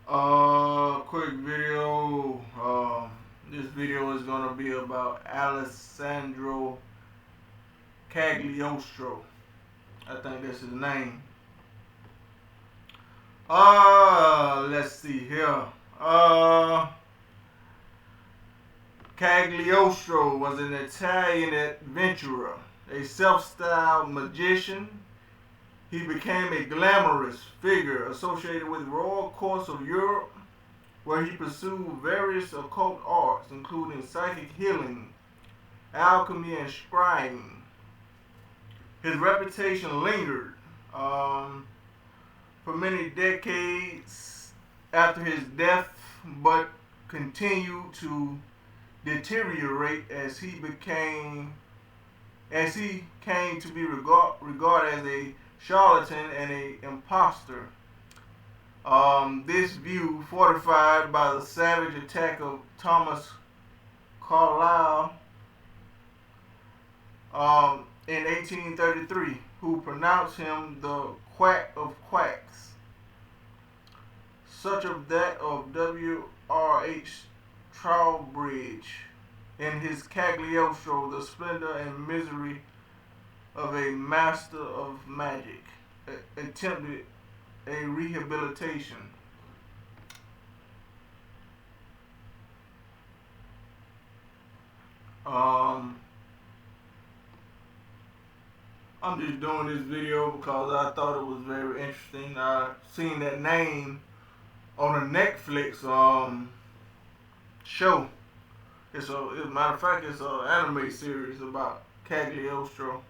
Quick video. This video is gonna be about Alessandro Cagliostro. I think that's his name. Let's see here. Cagliostro was an Italian adventurer, a self-styled magician. He became a glamorous figure associated with royal courts of Europe, where he pursued various occult arts, including psychic healing, alchemy, and scrying. His reputation lingered for many decades after his death, but continued to deteriorate as he came to be regarded as a charlatan and an impostor. This view, fortified by the savage attack of Thomas Carlyle in 1833, who pronounced him the quack of quacks, such of that of W.R.H. Trowbridge in his Cagliostro, the splendor and misery of a master of magic, attempted a rehabilitation. I'm just doing this video because I thought it was very interesting. I seen that name on a Netflix show. As a matter of fact, it's an anime series about Cagliostro.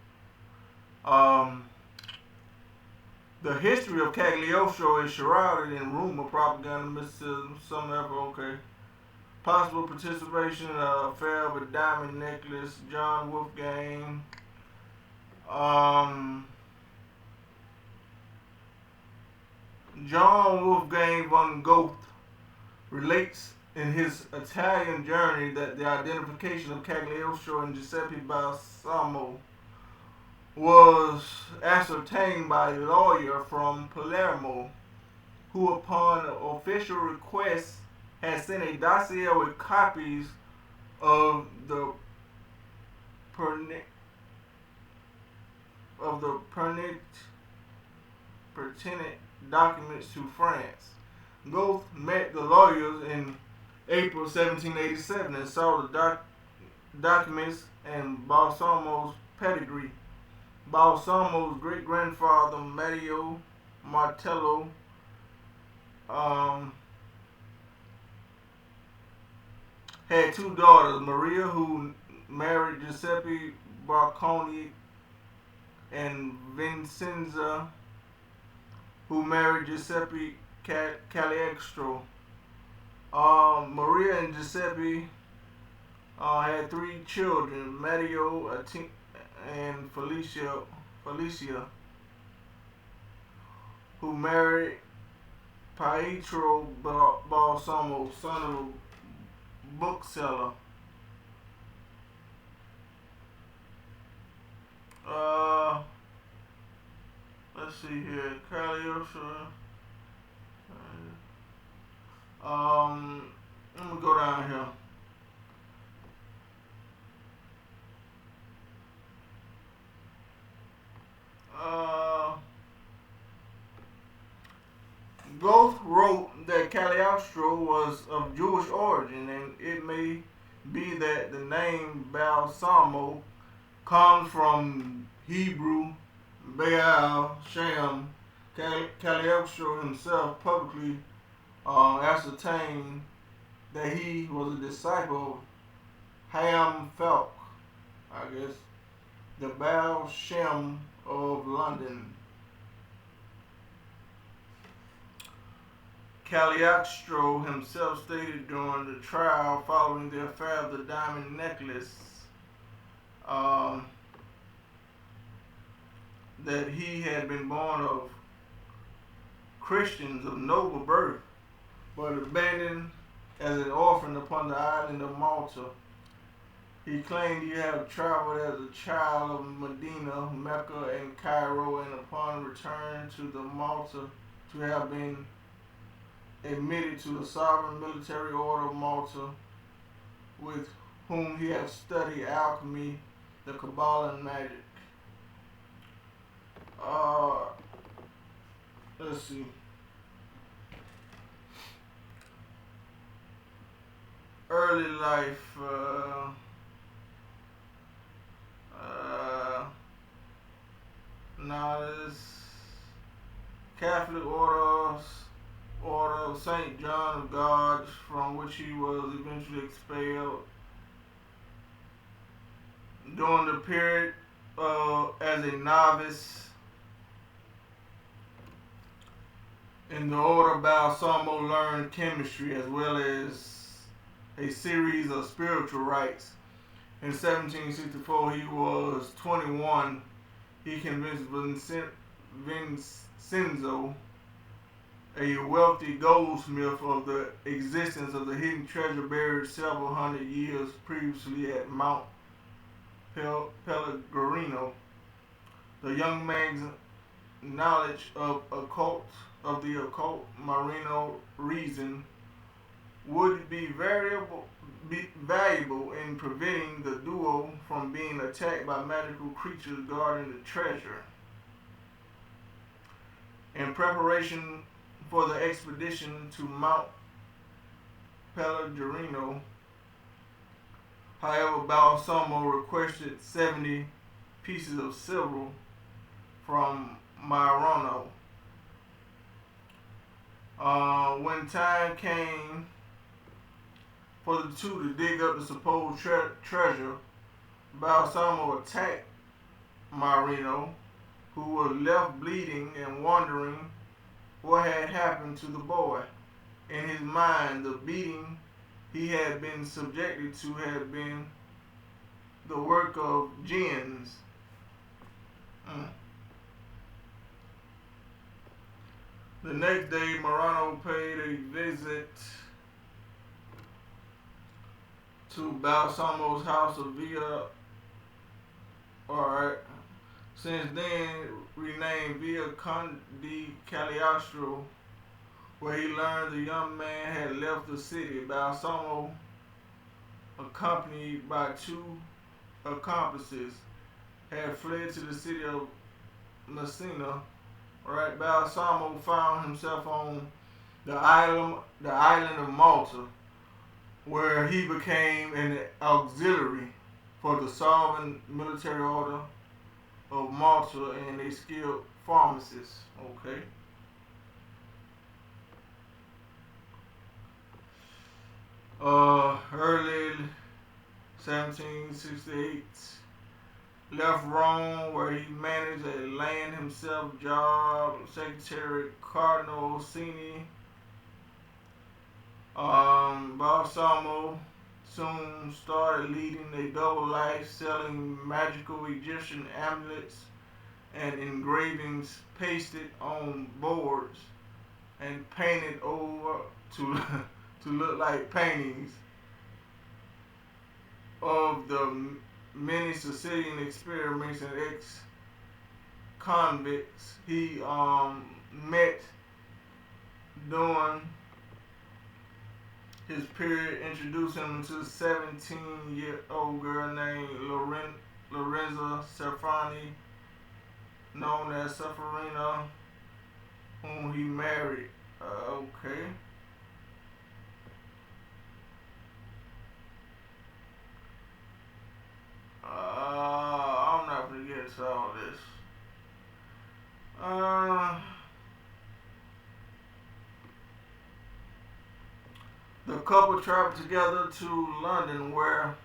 The history of Cagliostro is shrouded in rumor, propaganda, mysticism, some ever okay. Possible participation in an affair of a diamond necklace, John Wolfgang. John Wolfgang von Goethe relates in his Italian journey that the identification of Cagliostro and Giuseppe Balsamo was ascertained by a lawyer from Palermo, who upon official request had sent a dossier with copies of the pertinent documents to France. Goethe met the lawyers in April 1787 and saw the documents and Balsamo's pedigree. Balsamo's great-grandfather, Matteo Martello, had two daughters, Maria, who married Giuseppe Bocconi, and Vincenza, who married Giuseppe Cagliostro. Maria and Giuseppe had three children, Matteo and Felicia, who married Pietro Balsamo, son of a bookseller. Let's see here, Cagliostro. Let me go down here. Goethe wrote that Cagliostro was of Jewish origin, and it may be that the name Balsamo comes from Hebrew Baal Shem. Cagliostro himself publicly ascertained that he was a disciple of Ham Falk, I guess, the Baal Shem of London. Cagliostro himself stated during the trial following the affair of the diamond necklace that he had been born of Christians of noble birth, but abandoned as an orphan upon the island of Malta. He claimed he had traveled as a child of Medina, Mecca, and Cairo, and upon return to the Malta to have been admitted to the sovereign military order of Malta, with whom he had studied alchemy, the Kabbalah, and magic. Uh, let's see. Early life. Now this Catholic order of Saint John of God, from which he was eventually expelled. During the period as a novice in the order, Balsamo learned chemistry as well as a series of spiritual rites. In 1764, he was 21. He convinced Vincenzo, a wealthy goldsmith, of the existence of the hidden treasure buried several hundred years previously at Mount Pellegrino. The young man's knowledge of the occult marino reason would be valuable in preventing the duo from being attacked by magical creatures guarding the treasure. In preparation for the expedition to Mount Pellegrino, however, Balsamo requested 70 pieces of silver from Marano. When time came for the two to dig up the supposed treasure, Balsamo attacked Marino, who was left bleeding and wondering what had happened to the boy. In his mind, the beating he had been subjected to had been the work of jinns. The next day, Marano paid a visit to Balsamo's house of Villa, since then renamed Villa Conde Cagliostro, where he learned the young man had left the city. Balsamo, accompanied by two accomplices, had fled to the city of Messina. Balsamo found himself on the island of Malta, where he became an auxiliary for the sovereign military order of Malta and a skilled pharmacist. Okay. Early 1768, left Rome, where he managed a land himself job, Secretary Cardinal Orsini. Balsamo soon started leading a double life, selling magical Egyptian amulets and engravings pasted on boards and painted over to look like paintings of the many Sicilian experiments and ex-convicts he met during his period, introduced him to a 17-year-old girl named Lorenza Serfani, known as Seferina, whom he married. Okay. I'm not gonna get into all this. The couple traveled together to London, where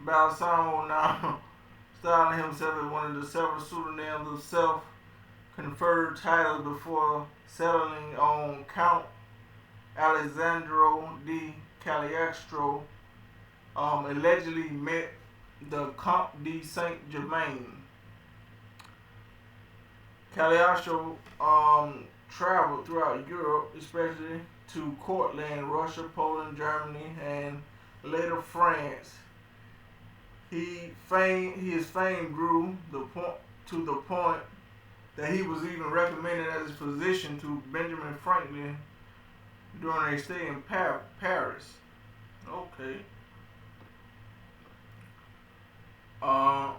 Balsamo, now styling himself as one of the several pseudonyms of self-conferred titles before settling on Count Alessandro di Cagliostro, allegedly met the Comte de Saint-Germain. Cagliostro traveled throughout Europe, especially to Courland, Russia, Poland, Germany, and later France. His fame grew to the point that he was even recommended as a physician to Benjamin Franklin, during a stay in Paris. Okay. Uh,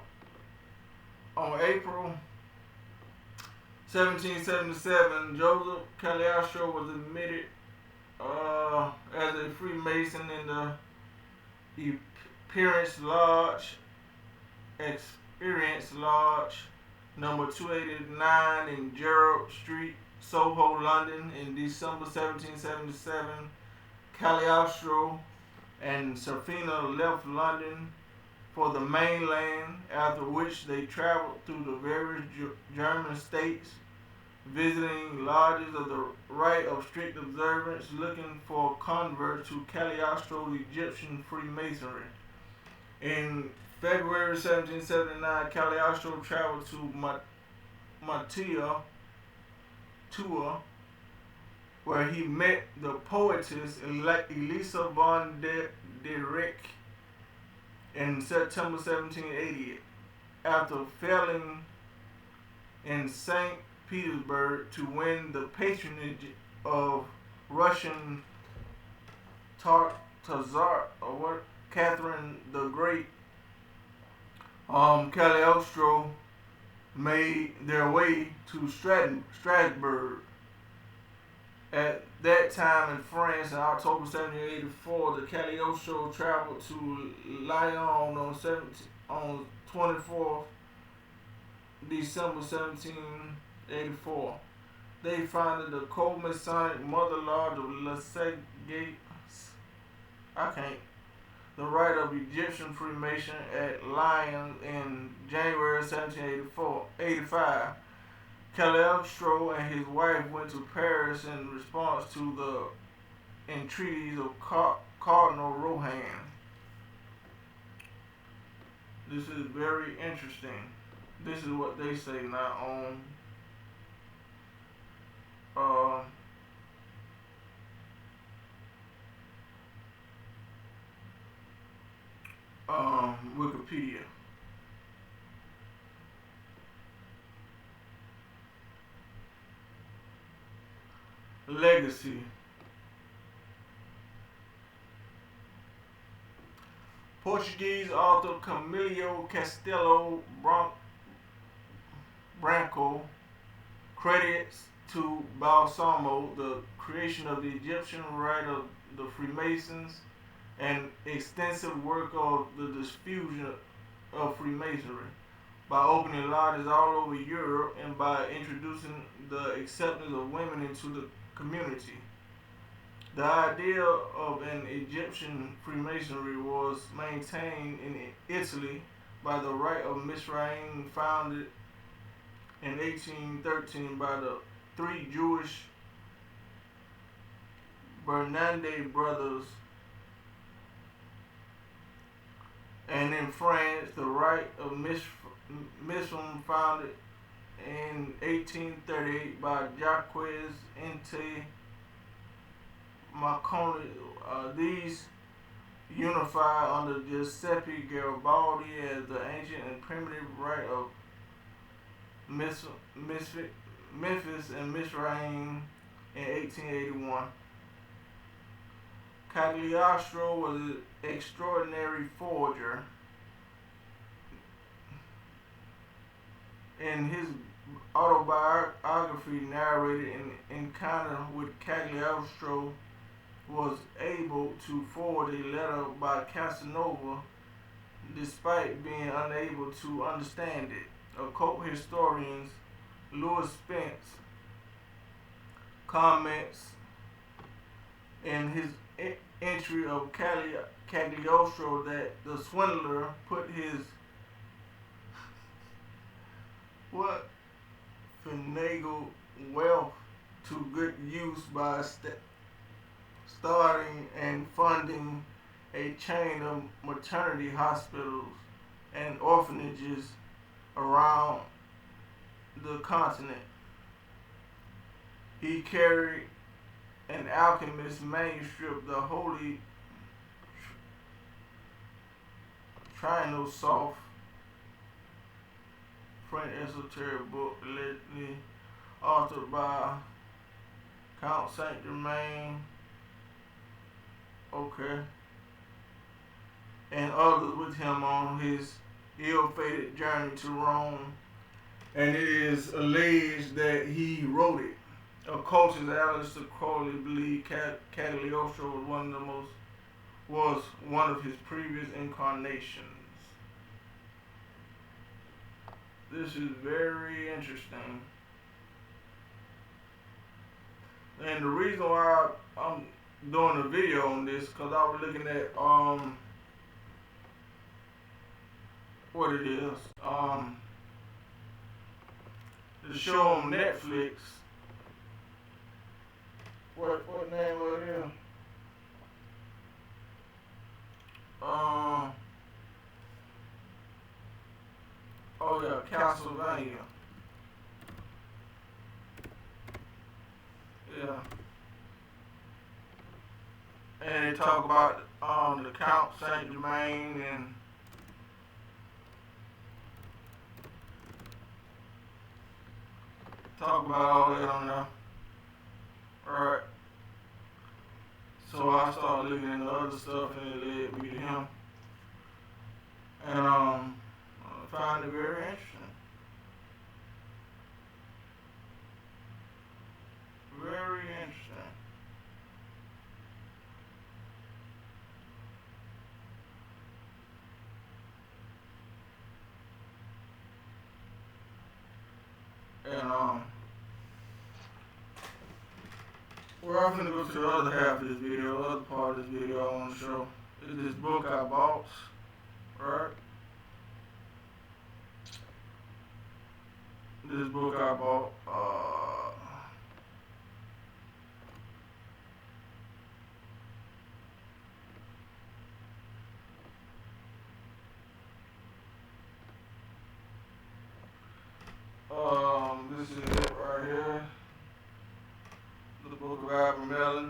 on April 1777, Joseph Cagliostro was admitted as a Freemason in the Experience Lodge, number 289 in Gerrard Street, Soho, London, in December 1777. Cagliostro and Serafina left London for the mainland, after which they traveled through the various German states, visiting lodges of the rite of strict observance, looking for converts to Cagliostro's Egyptian Freemasonry. In February 1779, Cagliostro traveled to Mantua, where he met the poetess Elisa von der in September 1780. After failing in St. Petersburg to win the patronage of Russian Tsar Catherine the Great, Cagliostro made their way to Strasbourg. At that time in France, in October 1784, the Cagliostro traveled to Lyon on 24th December 1784. They founded the co-Masonic Mother Lodge of the Rite of Egyptian Freemason at Lyon in January 1785. Cagliostro and his wife went to Paris in response to the entreaties of Cardinal Rohan. This is very interesting. This is what they say now on Wikipedia. Legacy. Portuguese author Camilo Castelo Branco credits to Balsamo the creation of the Egyptian rite of the Freemasons and extensive work of the diffusion of Freemasonry by opening lodges all over Europe and by introducing the acceptance of women into the community. The idea of an Egyptian Freemasonry was maintained in Italy by the Rite of Mizraim, founded in 1813 by the three Jewish Bernardi brothers, and in France, the Rite of Mizraim, founded in 1838 by Jacques Ente Marconi. These unified under Giuseppe Garibaldi as the ancient and primitive rite of Memphis and Mizraim in 1881. Cagliostro was an extraordinary forger. In his autobiography narrated an encounter with Cagliostro was able to forward a letter by Casanova despite being unable to understand it. Occult historians Louis Spence comments in his entry of Cagliostro that the swindler put his finagled wealth to good use by starting and funding a chain of maternity hospitals and orphanages around the continent. He carried an alchemist's manuscript, the Holy Trianon, French esoteric book, allegedly authored by Count Saint Germain Okay. And others with him on his ill-fated journey to Rome, and it is alleged that he wrote it. Occultist Aleister Crowley believed Cagliostro was one of his previous incarnations. This is very interesting. And the reason why I'm doing a video on this, because I was looking at what it is. The show on Netflix. What name was it? Oh yeah, Castlevania. Yeah. And they talk about the Count Saint Germain and talk about all that on there. Alright. So I started looking into other stuff and it led me to him. And I found it very interesting. Very interesting. And we're going to go to the other half of this video, the other part of this video I want to show. Is this book I bought, right? This book I bought, this is it right here. The book of Abramelin.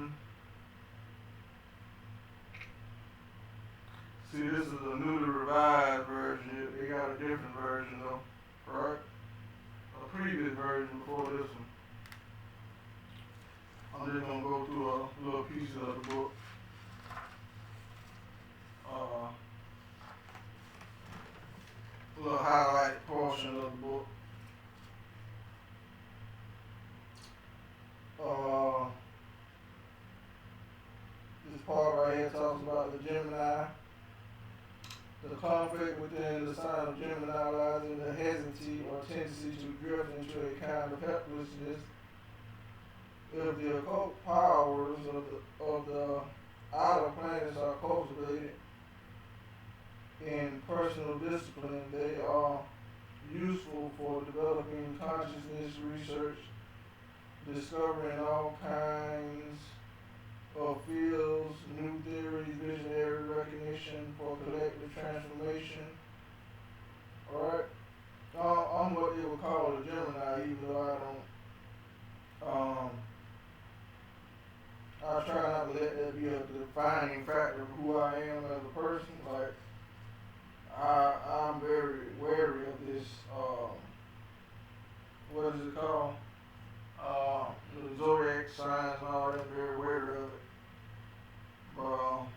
See, this is a newly revised version. They got a different version though, right? A previous version before this one. I'm just gonna go through a little piece of the book. A little highlight portion of the book. This part right here talks about the Gemini. The conflict within the sign of Gemini lies in the hesitancy or tendency to drift into a kind of helplessness if the occult powers of the outer planets are cultivated in personal discipline. They are useful for developing consciousness research, discovering all kinds of fields, new theories, visionary recognition for collective transformation. Alright? I'm what they would call a Gemini, even though I try not to let that be a defining factor of who I am as a person. Like, I'm very wary of this, what is it called? The zodiac signs and all that, I'm very wary of it. But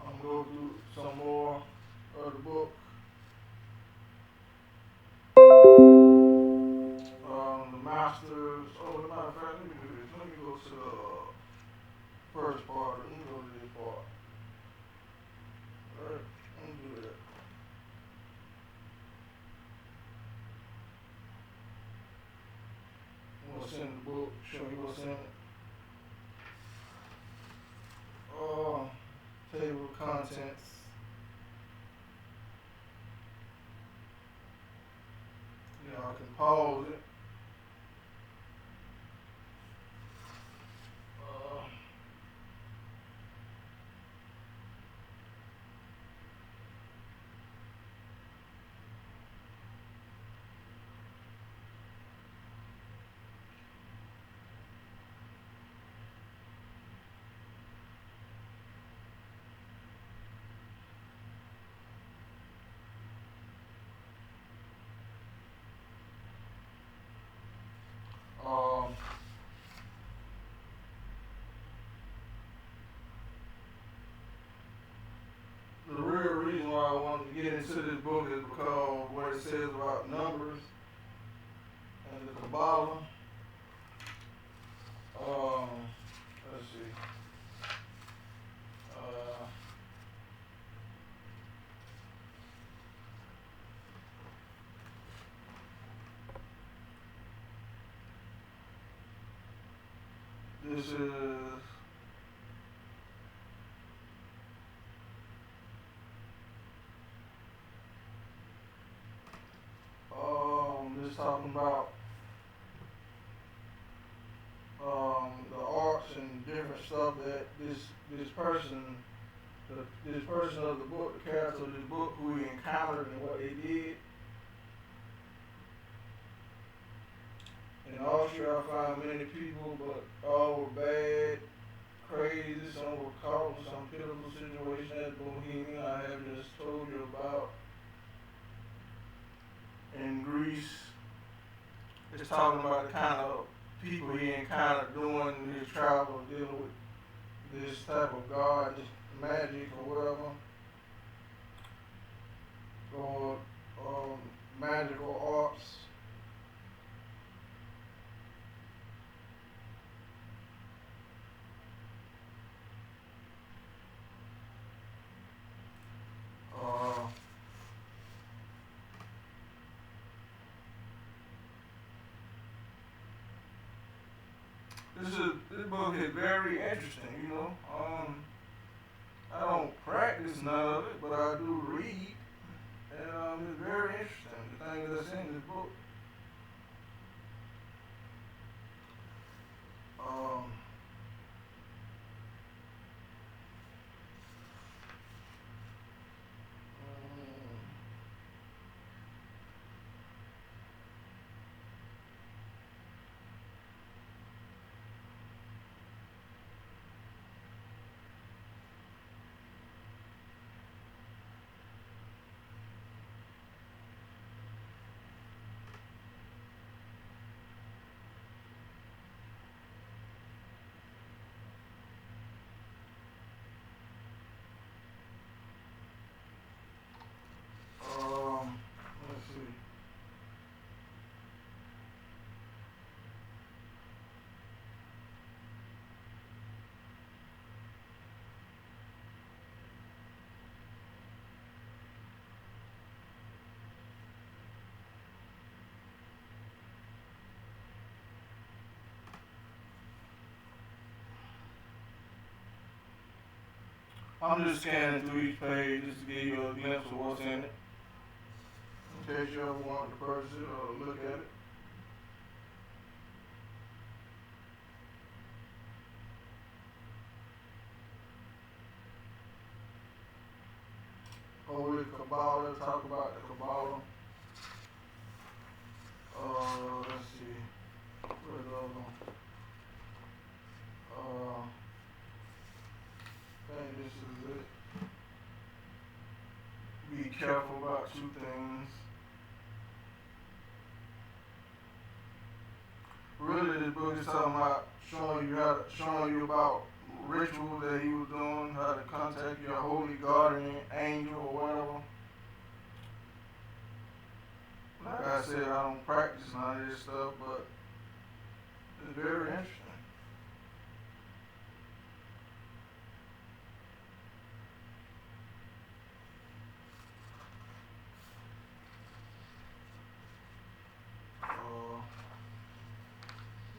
I'm going to go through some more of the book. The masters. Oh, as a matter of fact, let me do this. Let me go to the first part. Let me go to this part. Alright, let me do that. What's in the book? Show you what's in it. Table of contents. You know, I can pause it. book is because what it says about numbers and the Kabbalah. Let's see. This is just talking about the arts and different stuff that this person of the book, the character of this book, who he encountered and what they did. In Austria, I found many people, but all were bad, crazy. Some were caught in some pitiful situation at Bohemia I have just told you about. In Greece, it's talking about the kind of people he encountered during his travel, dealing with this type of god, this magic or whatever, or magical arts. This book is very interesting, you know. I don't practice none of it, but I do read, and it's very interesting, the things that's in this book. Let's see. I'm just scanning through each page just to give you a glimpse of what's in it, in case you ever want to purchase it or look at it. Holy Kabbalah, talk about the Kabbalah. Let's see. Where's the other one? I think this is it. Be careful about two things. Really, this book is talking about showing you about rituals that he was doing, how to contact your holy guardian angel or whatever. Like I said, I don't practice none of this stuff, but it's very interesting.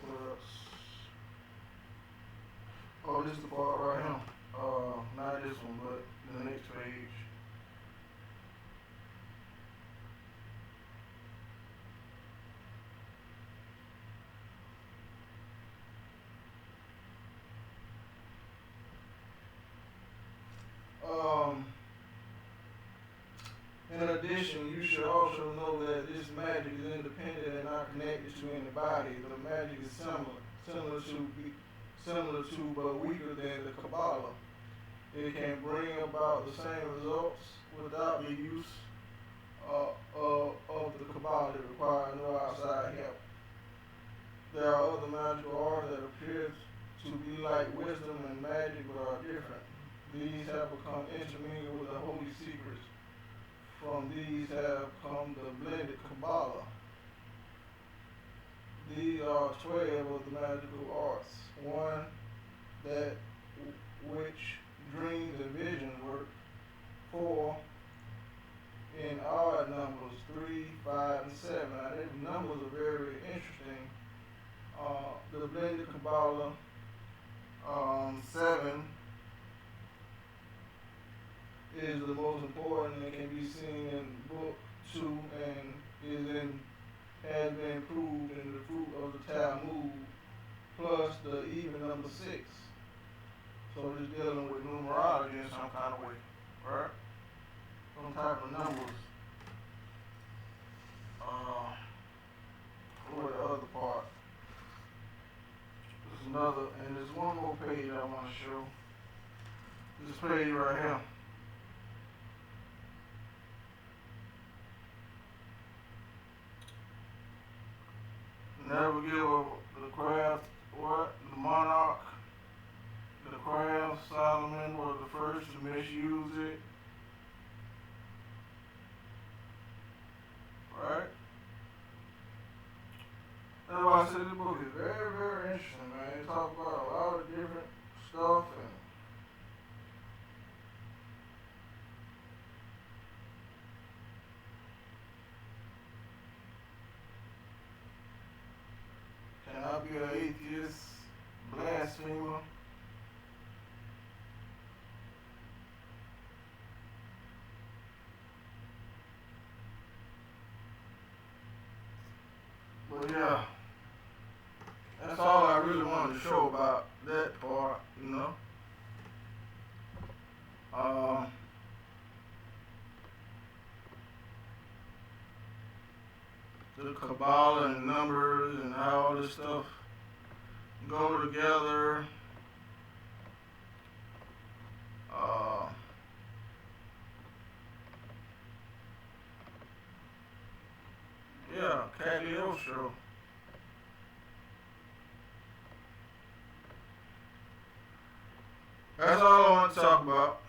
What else? Oh, this is the part right here. Not this one, but the next page. In addition, you should also know that this magic is independent and not connected to anybody. The magic is similar to but weaker than the Kabbalah. It can bring about the same results without the use of the Kabbalah that require no outside help. There are other magical arts that appear to be like wisdom and magic but are different. These have become intermingled with the holy secrets From these have come the blended Kabbalah. These are 12 of the magical arts. One, that which dreams and visions work. 4, in odd numbers, 3, 5, and 7. Now, these numbers are very interesting. The blended Kabbalah, 7 is the most important and can be seen in book 2 and has been proved in the fruit of the Talmud, plus the even number 6. So it's dealing with numerology in some kind of way, right? Some type of numbers. What the other part? There's another, and there's one more page I want to show. This page right here. Never give up the craft, the monarch, the craft. Solomon was the first to misuse it. Right? That's why I said this book is very, very interesting, man. It talks about a lot of different stuff and can I be an atheist, blasphemer? But yeah, that's all I really wanted to show about that part, you know. The Kabbalah and numbers and how all this stuff go together. Yeah, Cagliostro. That's all I want to talk about.